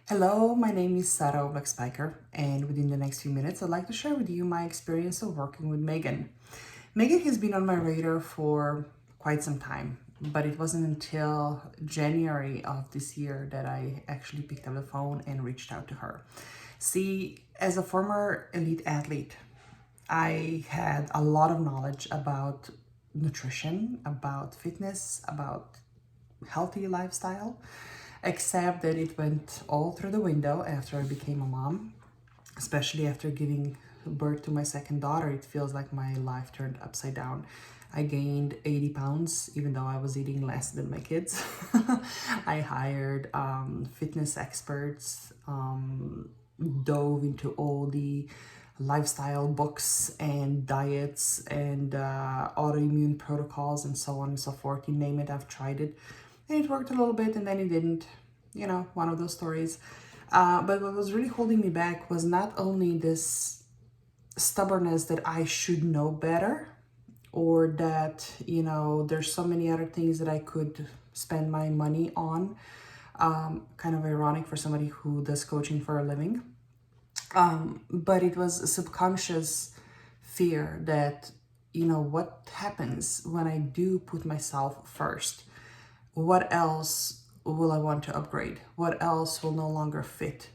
Hello, my name is Sara Oblak Speicher, and within the next few minutes, I'd like to share with you my experience of working with Meaghan. Meaghan has been on my radar for quite some time, but it wasn't until January of this year that I actually picked up the phone and reached out to her. See, as a former elite athlete, I had a lot of knowledge about nutrition, about fitness, about healthy lifestyle, except that it went all through the window after I became a mom, especially after giving birth to my second daughter. It feels like my life turned upside down. I gained 80 pounds, even though I was eating less than my kids. I hired fitness experts, dove into all the lifestyle books and diets and autoimmune protocols and so on and so forth. You name it, I've tried it. And it worked a little bit and then it didn't, one of those stories. But what was really holding me back was not only this stubbornness that I should know better, or that, there's so many other things that I could spend my money on. Kind of ironic for somebody who does coaching for a living. But it was a subconscious fear that, what happens when I do put myself first? What else will I want to upgrade? What else will no longer fit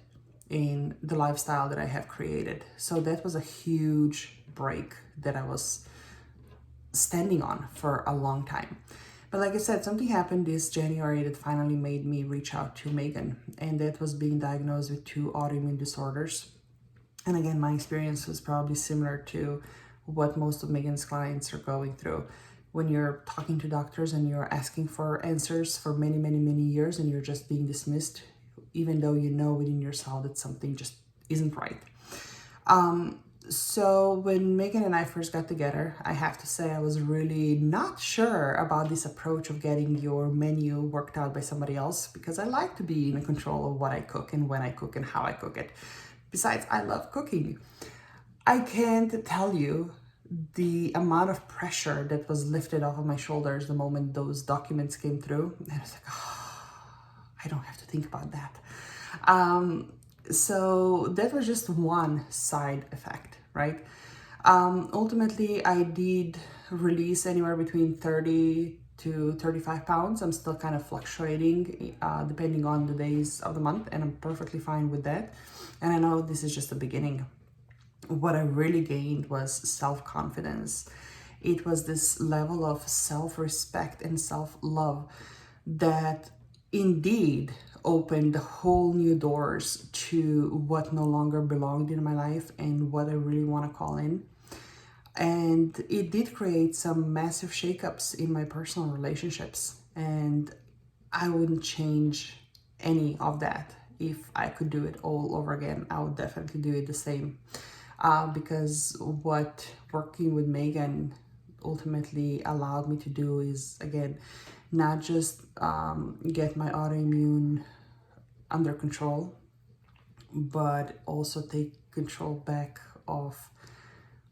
in the lifestyle that I have created? So that was a huge break that I was standing on for a long time. But like I said, something happened this January that finally made me reach out to Meaghan, and that was being diagnosed with 2 autoimmune disorders. And again, my experience was probably similar to what most of Meaghan's clients are going through. When you're talking to doctors and you're asking for answers for many, many, many years and you're just being dismissed, even though you know within yourself that something just isn't right. So when Meaghan and I first got together, I have to say I was really not sure about this approach of getting your menu worked out by somebody else, because I like to be in control of what I cook and when I cook and how I cook it. Besides, I love cooking. I can't tell you the amount of pressure that was lifted off of my shoulders the moment those documents came through. And I was like, I don't have to think about that. So that was just one side effect, right? Ultimately, I did release anywhere between 30 to 35 pounds. I'm still kind of fluctuating depending on the days of the month, and I'm perfectly fine with that. And I know this is just the beginning. What I really gained was self-confidence. It was this level of self-respect and self-love that indeed opened whole new doors to what no longer belonged in my life and what I really want to call in. And it did create some massive shakeups in my personal relationships. And I wouldn't change any of that. If I could do it all over again, I would definitely do it the same. Because what working with Meaghan ultimately allowed me to do is, again, not just get my autoimmune under control, but also take control back of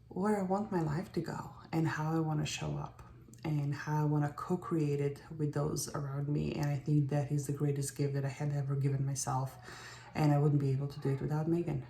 where I want my life to go and how I want to show up and how I want to co-create it with those around me. And I think that is the greatest gift that I had ever given myself, and I wouldn't be able to do it without Meaghan.